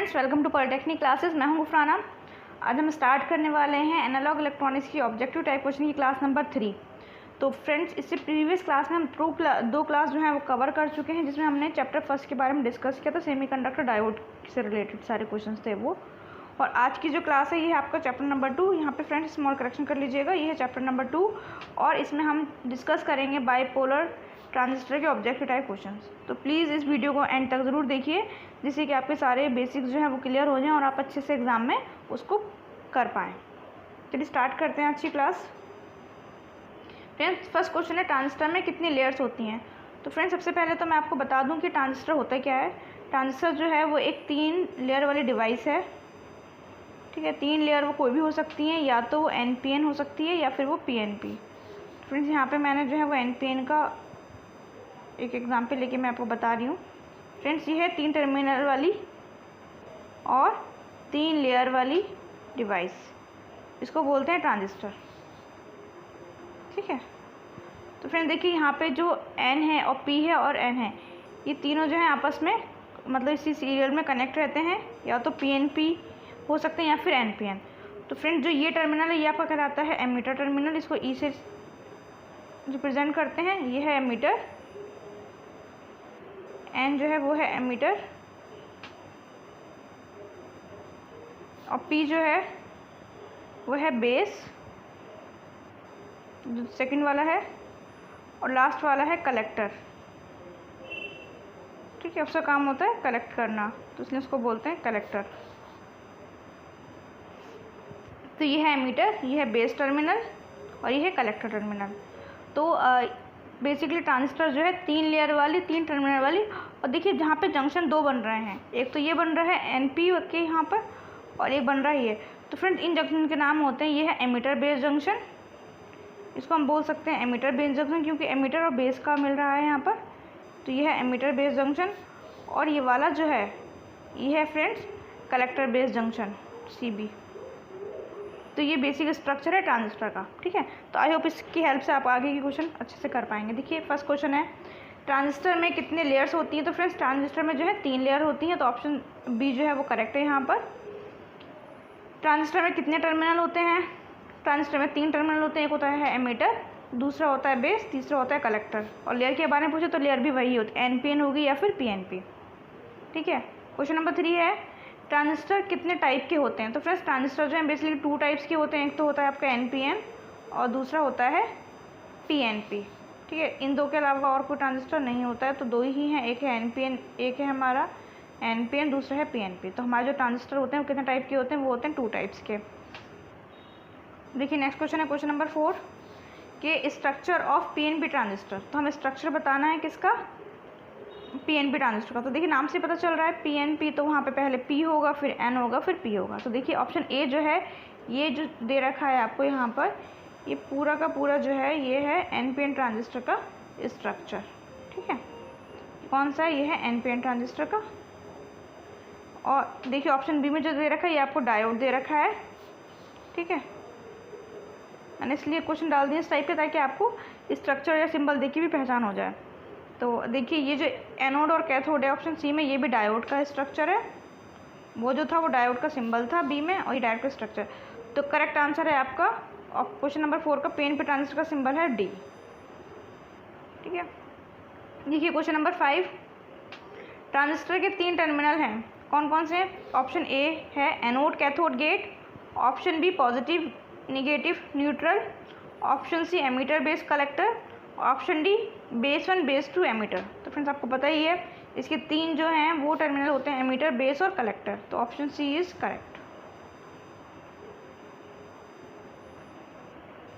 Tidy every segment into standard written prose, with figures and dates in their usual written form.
Friends, welcome to polytechnic classes. मैं हूं गुफराना। आज हम स्टार्ट करने वाले हैं एनालॉग इलेक्ट्रॉनिक्स की ऑब्जेक्टिव टाइप क्वेश्चन की क्लास नंबर 3। तो फ्रेंड्स, इससे प्रीवियस क्लास में हम दो क्लास जो है वो कवर कर चुके हैं, जिसमें हमने चैप्टर फर्स्ट के बारे में डिस्कस किया था। सेमीकंडक्टर डायोड से रिलेटेड सारे क्वेश्चन थे वो। और आज की जो क्लास है ये है आपका चैप्टर नंबर 2। यहाँ पे फ्रेंड्स स्मॉल करेक्शन कर लीजिएगा, ये है चैप्टर नंबर 2 और इसमें हम डिस्कस करेंगे बाईपोलर ट्रांजिस्टर के ऑब्जेक्टिव टाइप क्वेश्चंस। तो प्लीज़ इस वीडियो को एंड तक ज़रूर देखिए, जिससे कि आपके सारे बेसिक्स जो हैं वो क्लियर हो जाएं और आप अच्छे से एग्ज़ाम में उसको कर पाएँ। चलिए स्टार्ट करते हैं आज की क्लास। फ्रेंड्स, फर्स्ट क्वेश्चन है ट्रांजिस्टर में कितनी लेयर्स होती हैं। तो फ्रेंड्स, सबसे पहले तो मैं आपको बता दूं कि ट्रांजिस्टर होता क्या है। ट्रांजिस्टर जो है वो एक 3 लेयर वाली डिवाइस है। ठीक है, 3 लेयर वो कोई भी हो सकती हैं, या तो वो NPN हो सकती है या फिर वो PNP। फ्रेंड्स, यहाँ पे मैंने जो है वो NPN का एक एग्जाम्पल लेके मैं आपको बता रही हूँ। फ्रेंड्स, ये है 3 टर्मिनल वाली और 3 लेयर वाली डिवाइस, इसको बोलते हैं ट्रांजिस्टर। ठीक है, तो फ्रेंड देखिए यहाँ पे जो N है और P है और N है, ये तीनों जो है आपस में मतलब इसी सीरियल में कनेक्ट रहते हैं, या तो PNP हो सकते हैं या फिर NPN। तो फ्रेंड, जो ये टर्मिनल है ये आपका कहलाता है एमीटर टर्मिनल। इसको E से रिप्रेजेंट करते हैं, ये है एमीटर। N जो है वो है एमीटर और P जो है वो है बेस, जो सेकंड वाला है, और लास्ट वाला है कलेक्टर। ठीक है, उसका काम होता है कलेक्ट करना, तो इसलिए उसको बोलते हैं कलेक्टर। तो ये है एमीटर, ये है बेस टर्मिनल और ये है कलेक्टर टर्मिनल। तो बेसिकली ट्रांजिस्टर जो है 3 लेयर वाली, 3 टर्मिनल वाली। और देखिए जहाँ पे जंक्शन 2 बन रहे हैं, एक तो ये बन रहा है NP के यहाँ पर और एक बन रहा है ये। तो फ्रेंड, इन जंक्शन के नाम होते हैं, ये है एमीटर बेस जंक्शन, इसको हम बोल सकते हैं एमीटर बेस जंक्शन, क्योंकि एमीटर और बेस का मिल रहा है यहाँ पर। तो ये है एमीटर बेस जंक्शन और ये वाला जो है ये है friends collector base junction, CB। तो ये बेसिक स्ट्रक्चर है ट्रांजिस्टर का। ठीक है, तो आई होप इसकी हेल्प से आप आगे की क्वेश्चन अच्छे से कर पाएंगे। देखिए फर्स्ट क्वेश्चन है ट्रांजिस्टर में कितने लेयर्स होती हैं। तो फ्रेंड्स, ट्रांजिस्टर में जो है 3 लेयर होती हैं, तो ऑप्शन बी जो है वो करेक्ट है यहाँ पर। ट्रांजिस्टर में कितने टर्मिनल होते हैं। ट्रांजिस्टर में 3 टर्मिनल होते हैं, एक होता है एमीटर, दूसरा होता है बेस, तीसरा होता है कलेक्टर। और लेयर के बारे में पूछे तो लेयर भी वही होती है, NPN होगी या फिर PNP। ठीक है, क्वेश्चन नंबर 3 है ट्रांजिस्टर कितने टाइप के होते हैं। तो फ्रेंड्स, ट्रांजिस्टर जो है बेसिकली 2 टाइप्स के होते हैं, एक तो होता है आपका NPN और दूसरा होता है PNP। ठीक है, इन दो के अलावा और कोई ट्रांजिस्टर नहीं होता है, तो 2 ही हैं, एक है NPN, एक है हमारा NPN, दूसरा है PNP। तो हमारे जो ट्रांजिस्टर होते हैं वो कितने टाइप के होते हैं, वो होते हैं 2 टाइप्स के। देखिए नेक्स्ट क्वेश्चन है क्वेश्चन नंबर 4 के स्ट्रक्चर ऑफ PNP ट्रांजिस्टर। तो हमें स्ट्रक्चर बताना है किसका, PNP ट्रांजिस्टर का। तो देखिए नाम से पता चल रहा है PNP, तो वहाँ पे पहले P होगा, फिर N होगा, फिर P होगा। तो देखिए ऑप्शन A जो है, ये जो दे रखा है आपको यहाँ पर, ये पूरा का पूरा जो है ये है NPN ट्रांजिस्टर का स्ट्रक्चर। ठीक है, कौन सा है, ये है NPN ट्रांजिस्टर का। और देखिए ऑप्शन B में जो दे रखा है ये आपको डायोड दे रखा है। ठीक है, मैंने इसलिए क्वेश्चन डाल दिया इस टाइप के, ताकि आपको स्ट्रक्चर या सिंबल देख के भी पहचान हो जाए। तो देखिए ये जो एनोड और कैथोड है ऑप्शन C में, ये भी डायोड का स्ट्रक्चर है। वो जो था वो डायोड का सिंबल था B में, और ये डायोड का स्ट्रक्चर। तो करेक्ट आंसर है आपका क्वेश्चन नंबर 4 का PNP ट्रांजिस्टर का सिंबल है D। ठीक है, देखिए क्वेश्चन नंबर 5 ट्रांजिस्टर के 3 टर्मिनल हैं, कौन कौन से। ऑप्शन A है anode cathode gate, option B positive negative neutral, option C emitter base collector, option D base 1 base 2 emitter. तो फ्रेंड्स आपको पता ही है इसके 3 जो हैं वो टर्मिनल होते हैं एमीटर, बेस और कलेक्टर। तो ऑप्शन C इज करेक्ट।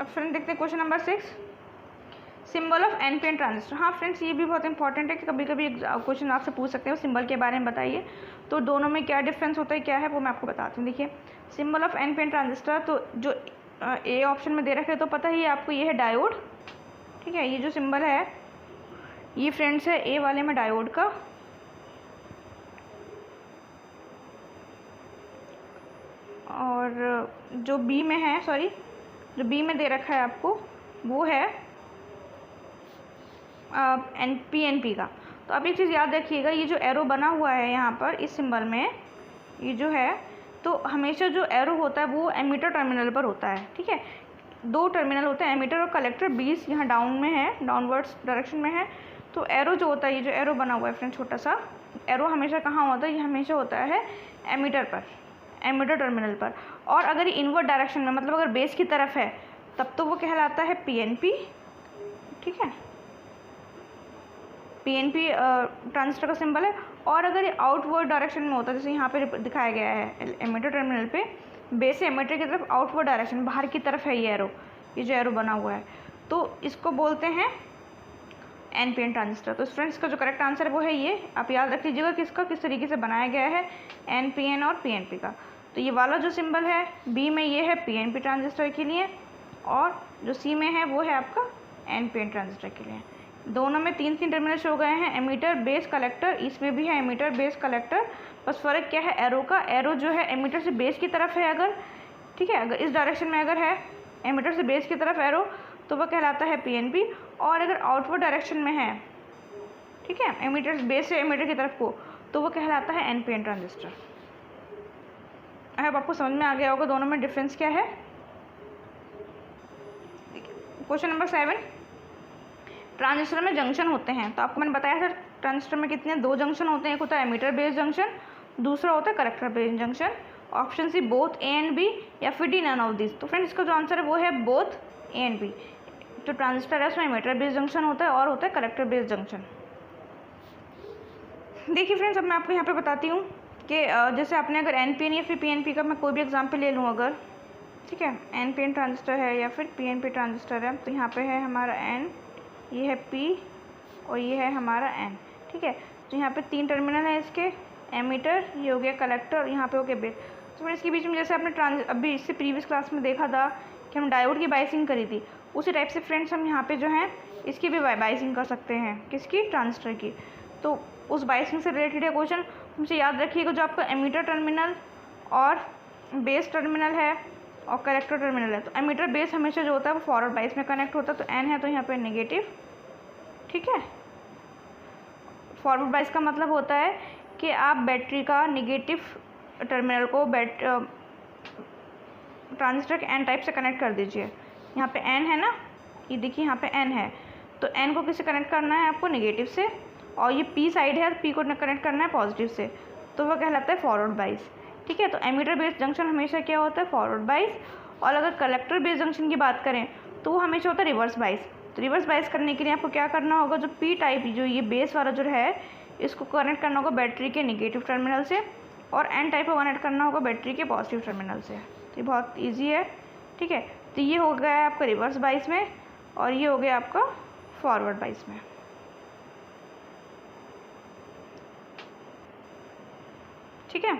अब फ्रेंड देखते हैं question number 6 symbol of NPN transistor. हाँ फ्रेंड्स, ये भी बहुत इंपॉर्टेंट है कि कभी कभी क्वेश्चन आपसे पूछ सकते हो सिंबल के बारे में बताइए। तो दोनों में क्या डिफरेंस होता है, क्या है, वो मैं आपको बताती हूँ। देखिए सिंबल ऑफ NPN ट्रांजिस्टर, तो जो A ऑप्शन में दे रखे हैं तो पता ही है आपको, ये है डायोड। ठीक है, ये जो सिंबल है ये फ्रेंड्स है A वाले में डायोड का, और जो B में है, सॉरी जो B में दे रखा है आपको वो है PNP का। तो आप एक चीज़ याद रखिएगा, ये जो एरो बना हुआ है यहाँ पर इस सिंबल में, ये जो है तो हमेशा जो एरो होता है वो एमीटर टर्मिनल पर होता है, ठीक है। 2 टर्मिनल होते हैं, एमीटर और कलेक्टर। 20 यहाँ डाउन में है, डाउनवर्ड्स डायरेक्शन में है। तो एरो जो होता है, ये जो एरो बना हुआ है फ्रेंड छोटा सा, एरो हमेशा कहाँ होता है, ये हमेशा होता है एमीटर पर, एमीटर टर्मिनल पर। और अगर ये इनवर्ड डायरेक्शन में, मतलब अगर बेस की तरफ है, तब तो वो कहलाता है पीएनपी, ठीक है। पीएनपी ट्रांजिस्टर का सिंबल है। और अगर ये आउटवर्ड डायरेक्शन में होता है, जैसे यहाँ पे दिखाया गया है एमीटर टर्मिनल पे, बेस से एमीटर की तरफ आउटवर्ड डायरेक्शन, बाहर की तरफ है ये एरो, ये जो एरो बना हुआ है, तो इसको बोलते हैं एनपीएन ट्रांजिस्टर। तो फ्रेंड्स का जो करेक्ट आंसर है वो है ये। आप याद रख लीजिएगा किसका किस तरीके से बनाया गया है, एनपीएन और पीएनपी का। तो ये वाला जो सिंबल है बी में, ये है पीएनपी ट्रांजिस्टर के लिए, और जो सी में है वो है आपका एनपीएन ट्रांजिस्टर के लिए। दोनों में 3 टर्मिनल शो गए हैं, एमीटर बेस कलेक्टर, इसमें भी है एमीटर बेस कलेक्टर। बस फ़र्क क्या है एरो का, एरो जो है एमीटर से बेस की तरफ है अगर, ठीक है, अगर इस डायरेक्शन में अगर है एमीटर से बेस की तरफ एरो तो वह कहलाता है पीएनपी। और अगर आउटवर्ड डायरेक्शन में है, ठीक है, एमीटर बेस से एमीटर की तरफ को, तो वो कहलाता है एनपीएन ट्रांजिस्टर। अब आपको समझ में आ गया होगा दोनों में डिफरेंस क्या है। क्वेश्चन नंबर 7, ट्रांजिस्टर में जंक्शन होते हैं। तो आपको मैंने बताया था ट्रांजिस्टर में कितने 2 जंक्शन होते हैं, एक होता है एमीटर बेस जंक्शन, दूसरा होता है collector base junction. Option C both A and B, या फिर डी नन ऑफ दिस। तो फ्रेंड्स इसका जो आंसर है वो है बोथ ए एंड बी। जो ट्रांजिस्टर है उसमें एमीटर बेस जंक्शन होता है और होता है कलेक्टर बेस जंक्शन। देखिए फ्रेंड्स, अब मैं आपको यहाँ पे बताती हूँ कि जैसे आपने अगर एनपीएन या फिर पीएनपी का मैं कोई भी एग्जाम्पल ले लूँ अगर, ठीक है, एनपीएन ट्रांजिस्टर है या फिर पीएनपी ट्रांजिस्टर है, तो यहाँ पे है हमारा एन, ये है पी और ये है हमारा एन, ठीक है। तो यहाँ पे 3 टर्मिनल है इसके, एमीटर, ये हो गया कलेक्टर और यहाँ पे हो गया बेस। तो फिर इसके बीच में जैसे आपने अभी इससे प्रीवियस क्लास में देखा था कि हम डायोड की बाइसिंग करी थी, उसी टाइप से फ्रेंड्स हम यहाँ पे जो है इसकी भी बाइसिंग कर सकते हैं, किसकी, ट्रांजिस्टर की। तो उस बाइसिंग से रिलेटेड है क्वेश्चन, तुमसे याद रखिएगा जो आपका एमीटर टर्मिनल और बेस टर्मिनल है और कलेक्टर टर्मिनल है, तो एमीटर बेस हमेशा जो होता है वो फॉरवर्ड बाइस में कनेक्ट होता है। तो एन है तो यहाँ पे नेगेटिव, ठीक है। फॉरवर्ड बाइस का मतलब होता है कि आप बैटरी का नेगेटिव टर्मिनल को ट्रांजिस्टर के एन टाइप से कनेक्ट कर दीजिए। यहाँ पे एन है ना, ये देखिए यहाँ पे एन है, तो एन को किससे कनेक्ट करना है आपको, नेगेटिव से, और ये पी साइड है, पी को कनेक्ट करना है पॉजिटिव से, तो वह कहलाता है फॉरवर्ड बाइस, ठीक है। तो एमीटर बेस जंक्शन हमेशा क्या होता है, फॉरवर्ड बाइस। और अगर कलेक्टर बेस जंक्शन की बात करें तो वो हमेशा होता है रिवर्स बाइस। तो रिवर्स बाइस करने के लिए आपको क्या करना होगा, जो पी टाइप जो ये बेस वाला जो है इसको कनेक्ट करना होगा बैटरी के नेगेटिव टर्मिनल से, और एन टाइप को कनेक्ट करना होगा बैटरी के पॉजिटिव टर्मिनल से। तो ये बहुत ईजी है, ठीक है। तो ये हो गया है आपका रिवर्स बाइस में और ये हो गया आपका फॉरवर्ड बाइस में। ठीक है,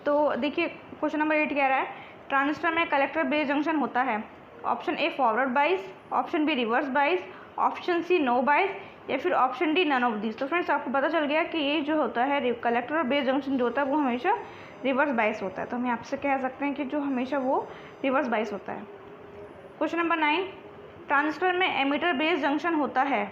तो देखिए क्वेश्चन नंबर 8 कह रहा है ट्रांजिस्टर में कलेक्टर बेस जंक्शन होता है। Option A forward bias, option B reverse bias, option C no bias, या फिर option D none of this. तो फ्रेंड्स आपको पता चल गया कि ये जो होता है कलेक्टर और बेस जंक्शन जो होता है वो हमेशा रिवर्स बाइस होता है। तो हम आपसे कह सकते हैं कि जो हमेशा वो रिवर्स बाइस होता है। क्वेश्चन नंबर 9, ट्रांजिस्टर में एमीटर बेस जंक्शन होता है।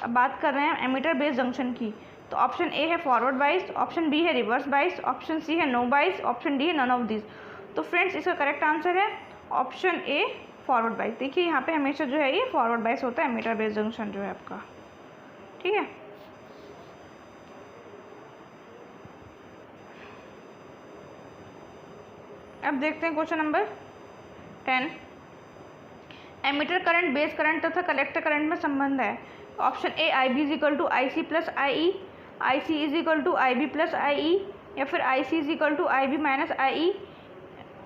अब बात कर रहे हैं एमीटर बेस जंक्शन की, तो ऑप्शन ए है फॉरवर्ड बाइस, ऑप्शन बी है रिवर्स बाइस, ऑप्शन सी है नो बाइस, ऑप्शन डी है नन ऑफ दिस। तो फ्रेंड्स इसका करेक्ट आंसर है ऑप्शन ए फॉरवर्ड बाइस। देखिए यहाँ पे हमेशा जो है ये फॉरवर्ड बाइस होता है एमीटर बेस जंक्शन जो है आपका, ठीक है। अब देखते हैं question number 10, emitter current base current तथा कलेक्टर करंट में संबंध है। Option A I B is equal to I C plus I E, I C is equal to I B plus I E, या फिर I C is equal to I B minus I E,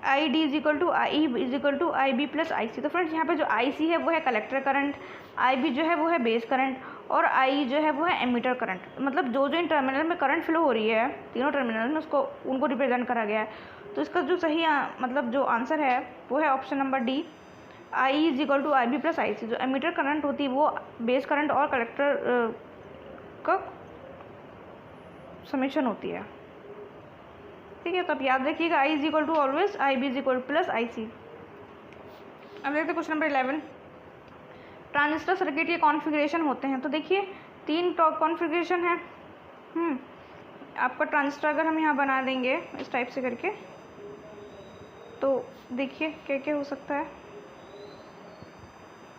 I D is equal to I E is equal to I B plus I C. तो friends यहाँ पे जो आई सी है वो है collector current, आई B जो है वो है बेस करंट, और आई जो है वो है एमीटर करंट। मतलब जो जो इन टर्मिनल में करंट फ्लो हो रही है तीनों टर्मिनल में उसको उनको रिप्रेजेंट करा गया है। तो इसका जो सही मतलब जो आंसर है वो है option number D, I is equal to I B plus I C. जो एमीटर करंट होती है वो बेस करंट और कलेक्टर का समेशन होती है, ठीक है। तो आप याद रखिएगा I is equal to always I B is equal plus I C. अब देखते हैं क्वेश्चन नंबर 11, ट्रांजिस्टर सर्किट के कॉन्फ़िगरेशन होते हैं। तो देखिए 3 कॉन्फ़िगरेशन है। आपका ट्रांजिस्टर अगर हम यहाँ बना देंगे इस टाइप से करके, तो देखिए क्या क्या हो सकता है।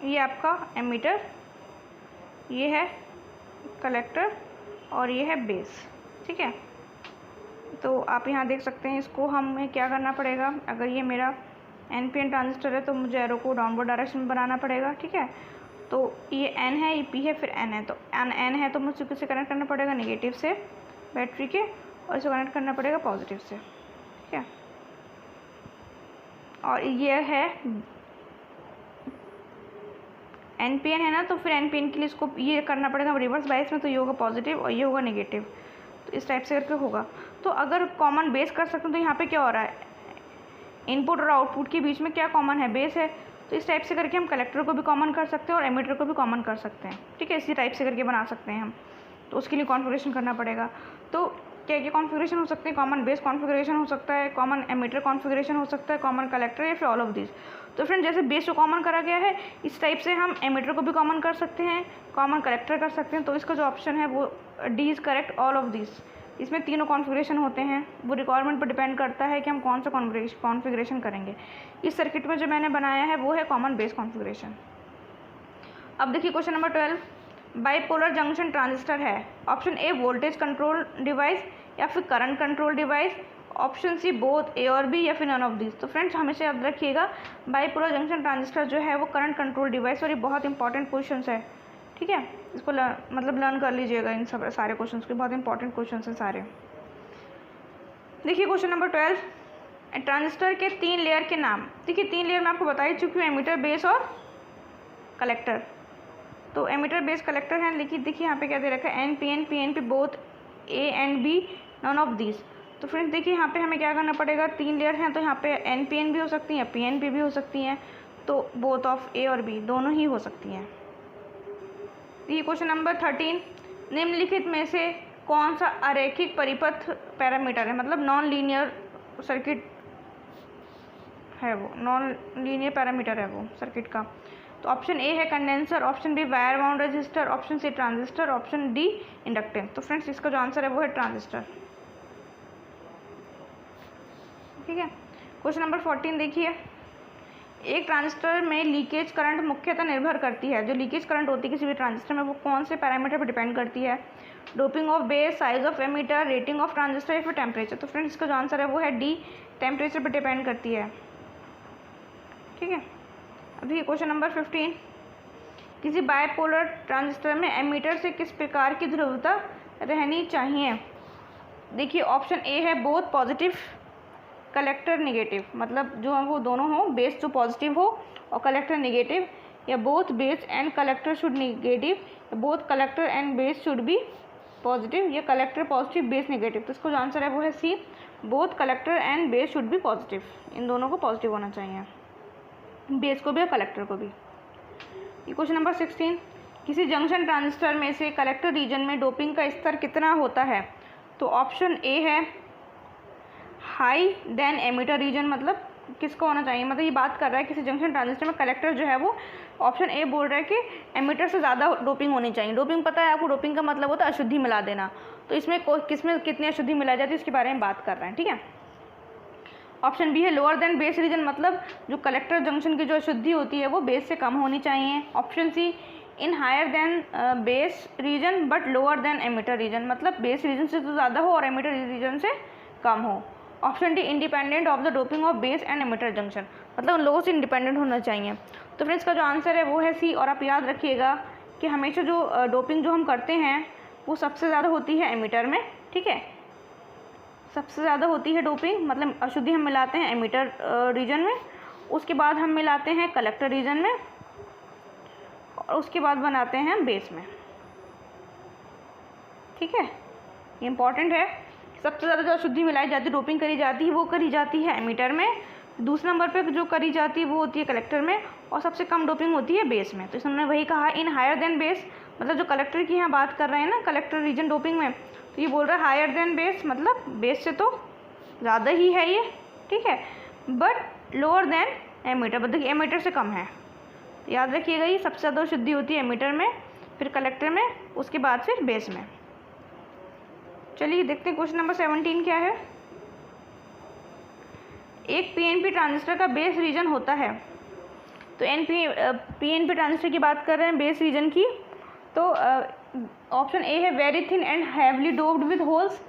ये आपका एमीटर, ये है कलेक्टर और ये है बेस, ठीक है। तो आप यहाँ देख सकते हैं, इसको हमें क्या करना पड़ेगा, अगर ये मेरा NPN ट्रांजिस्टर है तो मुझे एरो को डाउनवर्ड डायरेक्शन में बनाना पड़ेगा, ठीक है। तो ये N है, ये P है, फिर N है। तो N है तो मुझे किससे कनेक्ट करना पड़ेगा, नेगेटिव से बैटरी के, और इसे कनेक्ट करना पड़ेगा पॉजिटिव से, ठीक है। और ये है NPN है ना, तो फिर NPN के लिए इसको ये करना पड़ेगा रिवर्स बायस में, तो ये होगा पॉजिटिव और ये होगा नेगेटिव। तो इस टाइप से करके होगा। तो अगर कॉमन बेस कर सकते हैं तो यहाँ पे क्या हो रहा है, इनपुट और आउटपुट के बीच में क्या कॉमन है, बेस है। तो इस टाइप से करके हम कलेक्टर को भी कॉमन कर सकते हैं और एमीटर को भी कॉमन कर सकते हैं, ठीक है। इसी टाइप से करके बना सकते हैं हम। तो उसके लिए कॉन्फ़िगरेशन करना पड़ेगा। तो क्या क्या कॉन्फ़िगरेशन हो सकते हैं, कॉमन बेस कॉन्फ़िगरेशन हो सकता है, कॉमन एमीटर कॉन्फ़िगरेशन हो सकता है, कॉमन कलेक्टर, या फिर ऑल ऑफ दिस। तो फ्रेंड जैसे बेस को कॉमन करा गया है, इस टाइप से हम एमीटर को भी कॉमन कर सकते हैं, कॉमन कलेक्टर कर सकते हैं। तो इसका जो ऑप्शन है वो D is correct, all of this. इसमें तीनों कॉन्फ़िगरेशन होते हैं, वो रिक्वायरमेंट पर डिपेंड करता है कि हम कौन सा कॉन्फ़िगरेशन करेंगे। इस सर्किट में जो मैंने बनाया है वो है कॉमन बेस कॉन्फ़िगरेशन। अब देखिए question number 12, bipolar junction transistor है। Option A voltage control device या फिर current control device, option C both A और बी, या फिर नन ऑफ दिस। तो फ्रेंड्स हमेशा याद रखिएगा, बाइपोलर जंक्शन ट्रांजिस्टर जो है वो करंट कंट्रोल डिवाइस, और ये बहुत इंपॉर्टेंट क्वेश्चन है, ठीक है। इसको लर्न कर लीजिएगा, इन सब सारे क्वेश्चंस के बहुत इंपॉर्टेंट क्वेश्चंस हैं सारे। देखिए क्वेश्चन नंबर 12, ट्रांजिस्टर के 3 लेयर के नाम। देखिए 3 लेयर मैं आपको बता ही चुकी हूँ, एमीटर, बेस और कलेक्टर। तो एमीटर, बेस, कलेक्टर है। लेकिन देखिए यहाँ पे क्या दे रखा है, NPN PNP both A and B, none of this. तो फ्रेंड्स देखिए यहाँ पे हमें क्या करना पड़ेगा, 3 लेयर हैं तो यहाँ पे NPN भी हो सकती हैं, PNP भी हो सकती हैं, तो बोथ ऑफ A और B दोनों ही हो सकती हैं। ये क्वेश्चन नंबर 13, निम्नलिखित में से कौन सा अरैखिक परिपथ पैरामीटर है, मतलब नॉन लीनियर सर्किट है वो, नॉन लीनियर पैरामीटर है वो सर्किट का। तो ऑप्शन ए है condenser, option B wire bound resistor, option C transistor, option D inductance. तो फ्रेंड्स इसका जो आंसर है वो है ट्रांजिस्टर, ठीक है। क्वेश्चन नंबर 14 देखिए, एक ट्रांजिस्टर में लीकेज करंट मुख्यतः निर्भर करती है, जो लीकेज करंट होती है किसी भी ट्रांजिस्टर में, वो कौन से पैरामीटर पर डिपेंड करती है, doping of base, size of emitter, rating of transistor, या फिर टेम्परेचर। तो फ्रेंड्स इसका जो आंसर है वो है डी, टेम्परेचर पर डिपेंड करती है, ठीक है। अभी क्वेश्चन नंबर 15, किसी बाइपोलर ट्रांजिस्टर में एमीटर से किस प्रकार की ध्रुवता रहनी चाहिए। देखिए ऑप्शन ए है बोथ पॉजिटिव, कलेक्टर नेगेटिव, मतलब जो वो दोनों हो, बेस जो पॉजिटिव हो और कलेक्टर नेगेटिव, या both base and collector should negative, या both collector and base should be positive, या कलेक्टर पॉजिटिव बेस नेगेटिव। तो इसको जो आंसर है वो है C, both collector and base should be positive. इन दोनों को पॉजिटिव होना चाहिए, बेस को भी और कलेक्टर को भी। क्वेश्चन नंबर 16, किसी जंक्शन ट्रांजिस्टर में से कलेक्टर रीजन में डोपिंग का स्तर कितना होता है। तो ऑप्शन ए है हाई देन एमीटर रीजन, मतलब किसको होना चाहिए, मतलब ये बात कर रहा है किसी जंक्शन ट्रांजिस्टर में कलेक्टर जो है वो, ऑप्शन ए बोल रहा है कि एमीटर से ज़्यादा डोपिंग होनी चाहिए। डोपिंग पता है आपको, डोपिंग का मतलब होता है अशुद्धि मिला देना। तो इसमें किसमें कितनी अशुद्धि मिलाई जाती है इसके बारे में बात कर रहे हैं, ठीक है। ऑप्शन बी है लोअर देन बेस रीजन, मतलब जो कलेक्टर जंक्शन की जो अशुद्धि होती है वो बेस से कम होनी चाहिए। Option C in higher than base region but lower than emitter region, मतलब बेस रीजन से तो ज़्यादा हो और एमीटर रीजन से कम हो। Option D independent of the doping of base and emitter junction, मतलब लो से इंडिपेंडेंट होना चाहिए। तो फ्रेंड्स का जो आंसर है वो है सी। और आप याद रखिएगा कि हमेशा जो डोपिंग जो हम करते हैं वो सबसे ज़्यादा होती है एमीटर में, ठीक है। सबसे ज़्यादा होती है डोपिंग, मतलब अशुद्धि हम मिलाते हैं एमीटर रीजन में, उसके बाद हम मिलाते हैं कलेक्टर रीजन में, और उसके बाद बनाते हैं बेस में, ठीक है। ये इंपॉर्टेंट है। सबसे ज़्यादा जो अशुद्धि मिलाई जाती है, डोपिंग करी जाती है, वो करी जाती है एमीटर में। दूसरे नंबर पे जो करी जाती है वो होती है कलेक्टर में, और सबसे कम डोपिंग होती है बेस में। तो इसमें हमने वही कहा इन हायर देन बेस, मतलब जो कलेक्टर की यहाँ बात कर रहे हैं ना, कलेक्टर रीजन डोपिंग में, तो ये बोल रहा है हायर देन बेस, मतलब बेस से तो ज़्यादा ही है ये, ठीक है, बट लोअर देन एमीटर, मतलब एमीटर से कम है। तो याद रखिएगा ये सबसे ज़्यादा शुद्धि होती है एमीटर में, फिर कलेक्टर में, उसके बाद फिर बेस में, चलिए देखते हैं क्वेश्चन नंबर 17 क्या है। एक पीएनपी ट्रांजिस्टर का बेस रीजन होता है। तो पीएनपी ट्रांजिस्टर की बात कर रहे हैं बेस रीजन की। तो ऑप्शन ए है very thin and heavily doped with holes,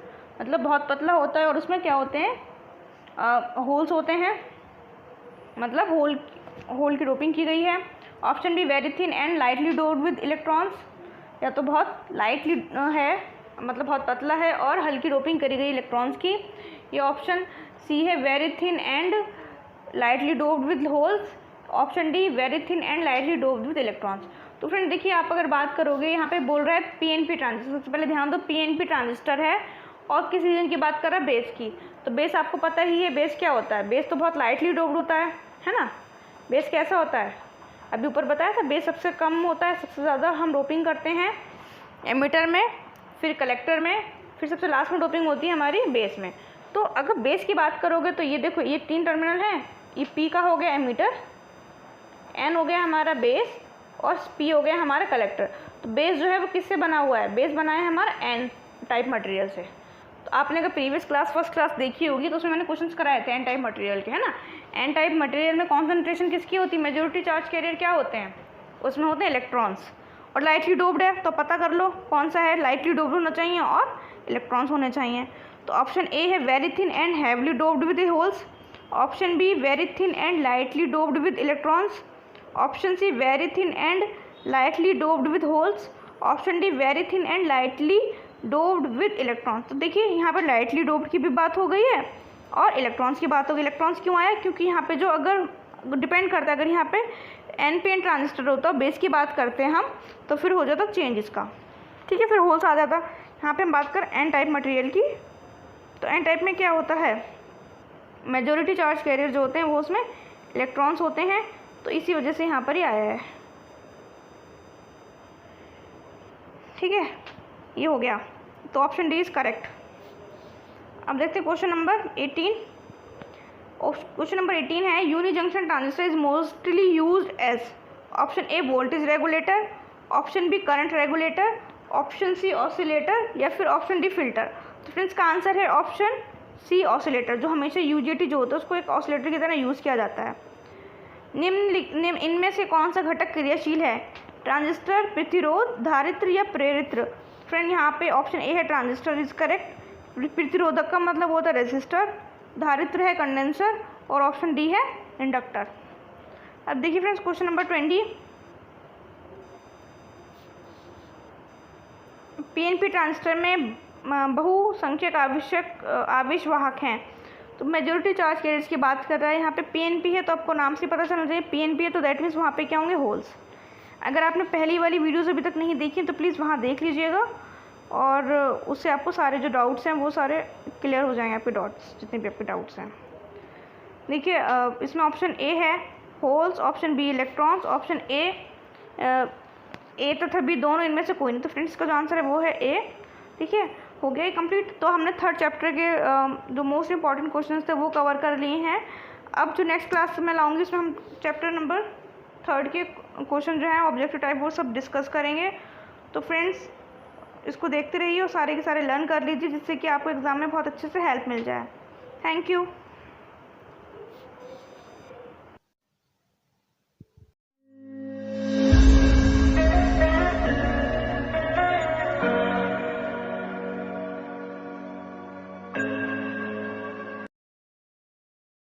मतलब बहुत पतला होता है और उसमें क्या होते हैं, होल्स होते हैं, मतलब होल की डोपिंग की गई है। Option B very thin and lightly doped with electrons, या तो बहुत लाइटली है, मतलब बहुत पतला है और हल्की डोपिंग करी गई इलेक्ट्रॉन्स की। ये ऑप्शन सी है very thin and lightly doped with holes. Option D very thin and lightly doped with electrons. तो फ्रेंड देखिए, आप अगर बात करोगे, यहाँ पे बोल रहा है पीएनपी ट्रांजिस्टर। सबसे पहले ध्यान दो, पीएनपी ट्रांजिस्टर है और किस रीजन की बात कर रहा है, बेस की। तो बेस आपको पता ही है, बेस क्या होता है, बेस तो बहुत लाइटली डोप्ड होता है ना। बेस कैसा होता है, अभी ऊपर बताया था, बेस सबसे कम होता है, सबसे ज़्यादा हम डोपिंग करते हैं एमीटर में, फिर कलेक्टर में, फिर सबसे लास्ट में डोपिंग होती है हमारी बेस में। तो अगर बेस की बात करोगे तो ये देखो, ये 3 टर्मिनल हैं, ये पी का हो गया एमीटर, एन हो गया हमारा बेस और पी हो गया हमारा कलेक्टर। तो बेस जो है वो किससे बना हुआ है, बेस बना है हमारा एन टाइप मटेरियल से। तो आपने अगर प्रीवियस क्लास फर्स्ट क्लास देखी होगी तो उसमें मैंने क्वेश्चंस कराए थे एन टाइप मटेरियल के, है ना। एन टाइप मटेरियल में कॉन्सेंट्रेशन किसकी होती है, मेजॉरिटी चार्ज कैरियर क्या होते हैं, उसमें होते हैं इलेक्ट्रॉन्स। और लाइटली डोप्ड है तो पता कर लो कौन सा है, लाइटली डोप्ड होना चाहिए और इलेक्ट्रॉन्स होने चाहिए। तो ऑप्शन ए है very thin and heavily doped with holes. Option B very thin and lightly doped with electrons. Option C very thin and lightly doped with holes. Option D very thin and lightly doped with electrons. तो देखिए यहाँ पर lightly doped की भी बात हो गई है और इलेक्ट्रॉन्स की बात हो गई। इलेक्ट्रॉन्स क्यों आया, क्योंकि यहाँ पे जो अगर डिपेंड करता है, अगर यहाँ पे एनपीएन ट्रांजिस्टर होता, बेस की बात करते हैं हम, तो फिर हो जाता चेंज इसका, ठीक है, फिर होल्स आ जाता। यहाँ पे हम बात करें एन टाइप मटेरियल की, तो एन टाइप में क्या होता है, मेजॉरिटी चार्ज कैरियर जो होते हैं वो उसमें इलेक्ट्रॉन्स होते हैं, तो इसी वजह से यहाँ पर ही आया है, ठीक है, ये हो गया। तो ऑप्शन डी इज़ करेक्ट। अब देखते हैं क्वेश्चन नंबर 18। क्वेश्चन नंबर 18 है unijunction transistor is mostly used as. Option A voltage regulator, option B current regulator, option C oscillator, या फिर ऑप्शन डी फिल्टर। तो फ्रेंड्स का आंसर है option C oscillator, जो हमेशा यूजेटी जो होता है उसको एक ऑसिलेटर की तरह यूज़ किया जाता है। निम्न इनमें से कौन सा घटक क्रियाशील है, ट्रांजिस्टर, प्रतिरोध, धारित्र या प्रेरित्र। फ्रेंड यहाँ पे ऑप्शन ए है ट्रांजिस्टर इज करेक्ट। प्रतिरोधक का मतलब होता है रेजिस्टर, धारित्र है कंडेंसर और ऑप्शन डी है इंडक्टर। अब देखिए friends question number 20। PNP transistor में बहुसंख्यक आवेश वाहक हैं। तो मेजॉरिटी चार्ज कैरियर्स की बात कर रहा है, यहाँ पे पीएनपी है तो आपको नाम से पता चलना चाहिए पीएनपी है, तो दैट मीन्स वहाँ पे क्या होंगे, होल्स। अगर आपने पहली वाली वीडियोज़ अभी तक नहीं देखी तो प्लीज़ वहाँ देख लीजिएगा और उससे आपको सारे जो डाउट्स हैं वो सारे क्लियर हो जाएंगे, आपके डाउट्स जितने भी आपके डाउट्स हैं। देखिए इसमें ऑप्शन ए है holes, option B electrons, option A तथा बी दोनों इनमें से कोई नहीं। तो फ्रेंड्स का जो आंसर है वो है ए, ठीक है, हो गया कंप्लीट। तो हमने थर्ड चैप्टर के जो मोस्ट इंपॉर्टेंट क्वेश्चंस थे वो कवर कर लिए हैं। अब जो नेक्स्ट क्लास में लाऊंगी उसमें हम चैप्टर नंबर 3 के क्वेश्चन जो हैं ऑब्जेक्टिव टाइप वो सब डिस्कस करेंगे। तो फ्रेंड्स इसको देखते रहिए और सारे के सारे लर्न कर लीजिए, जिससे कि आपको एग्ज़ाम में बहुत अच्छे से हेल्प मिल जाए। Thank you.